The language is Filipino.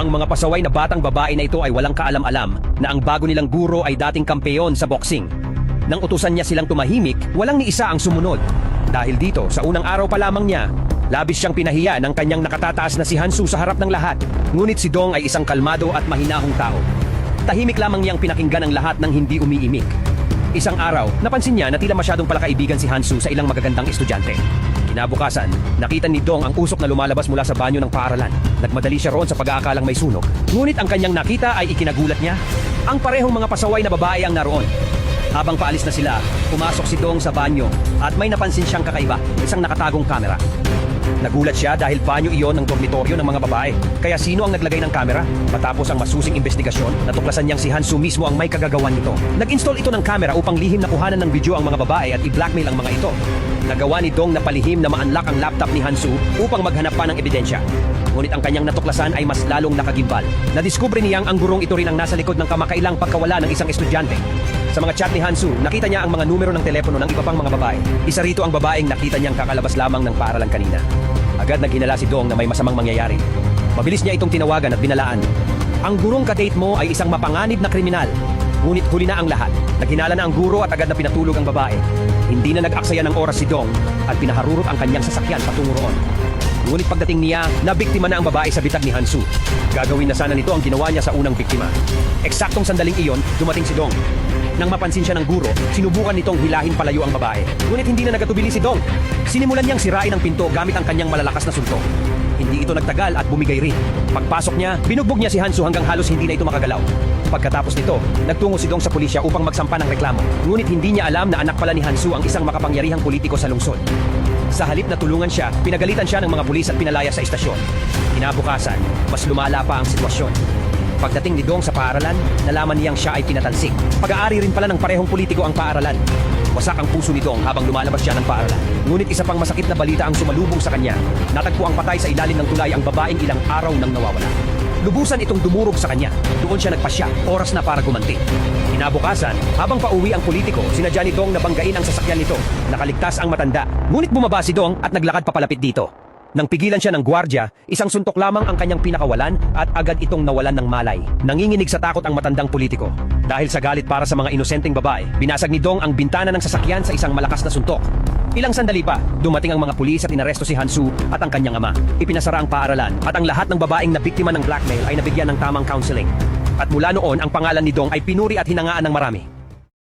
Ang mga pasaway na batang babae na ito ay walang kaalam-alam na ang bago nilang guro ay dating kampeon sa boxing. Nang utusan niya silang tumahimik, walang ni isa ang sumunod. Dahil dito, sa unang araw pa lamang niya, labis siyang pinahiya ng kanyang nakatataas na si Hansu sa harap ng lahat. Ngunit si Dong ay isang kalmado at mahinahong tao. Tahimik lamang niyang pinakinggan ang lahat ng hindi umiimik. Isang araw, napansin niya na tila masyadong palakaibigan si Hansu sa ilang magagandang estudyante. Kinabukasan, nakita ni Dong ang usok na lumalabas mula sa banyo ng paaralan. Nagmadali siya roon sa pag-aakalang may sunog. Ngunit ang kanyang nakita ay ikinagulat niya. Ang parehong mga pasaway na babae ang naroon. Habang paalis na sila, pumasok si Dong sa banyo at may napansin siyang kakaiba, isang nakatagong kamera. Nagulat siya dahil banyo iyon ng dormitoryo ng mga babae. Kaya sino ang naglagay ng kamera? Matapos ang masusing investigasyon, natuklasan niyang si Hansu mismo ang may kagagawan nito. Nag-install ito ng kamera upang lihim na kuhanan ng video ang mga babae at i-blackmail ang mga ito. Nagawa ni Dong na palihim na ma-unlock ang laptop ni Hansu upang maghanap pa ng ebidensya. Ngunit ang kanyang natuklasan ay mas lalong nakagimbal. Nadiskubre niyang ang gurong ito rin ang nasa likod ng kamakailang pagkawala ng isang estudyante. Sa mga chat ni Hansu, nakita niya ang mga numero ng telepono ng iba pang mga babae. Isa rito ang babaeng nakita niyang kakalabas lamang ng paaralan kanina. Agad naghinala si Dong na may masamang mangyayari. Mabilis niya itong tinawagan at binalaan. Ang gurong kadate mo ay isang mapanganib na kriminal. Ngunit huli na ang lahat. Naghinala na ang guro at agad na pinatulog ang babae. Hindi na nag-aksaya ng oras si Dong at pinaharurot ang kanyang sasakyan patungo roon. Ngunit pagdating niya, nabiktima na ang babae sa bitag ni Hansu. Gagawin na sana nito ang ginawa niya sa unang biktima. Eksaktong sandaling iyon, dumating si Dong. Nang mapansin siya ng guro, sinubukan nitong hilahin palayo ang babae. Ngunit hindi na nagatubili si Dong. Sinimulan niyang sirain ang pinto gamit ang kanyang malalakas na suntok. Hindi ito nagtagal at bumigay rin. Pagpasok niya, binugbog niya si Hansu hanggang halos hindi na ito makagalaw. Pagkatapos nito, nagtungo si Dong sa pulisya upang magsampa ng reklamo. Ngunit hindi niya alam na anak pala ni Hansu ang isang makapangyarihang politiko sa lungsod. Sa halip na tulungan siya, pinagalitan siya ng mga pulis at pinalaya sa istasyon. Kinabukasan, mas lumala pa ang sitwasyon. Pagdating ni Dong sa paaralan, nalaman niyang siya ay pinatalsik. Pag-aari rin pala ng parehong politiko ang paaralan. Wasak ang puso ni Dong habang lumalabas siya ng paaralan. Ngunit isa pang masakit na balita ang sumalubong sa kanya. Natagpo ang patay sa ilalim ng tulay ang babaeng ilang araw nang nawawala. Lubusan itong dumurog sa kanya. Doon siya nagpasya, oras na para gumanti. Kinabukasan, habang pauwi ang politiko, sinadya ni Dong na banggain ang sasakyan nito. Nakaligtas ang matanda. Ngunit bumaba si Dong at naglakad papalapit dito. Nang pigilan siya ng gwardya, isang suntok lamang ang kanyang pinakawalan at agad itong nawalan ng malay. Nanginginig sa takot ang matandang politiko. Dahil sa galit para sa mga inosenteng babae, binasag ni Dong ang bintana ng sasakyan sa isang malakas na suntok. Ilang sandali pa, dumating ang mga pulis at inaresto si Hansu at ang kanyang ama. Ipinasara ang paaralan at ang lahat ng babaeng na biktima ng blackmail ay nabigyan ng tamang counseling. At mula noon, ang pangalan ni Dong ay pinuri at hinangaan ng marami.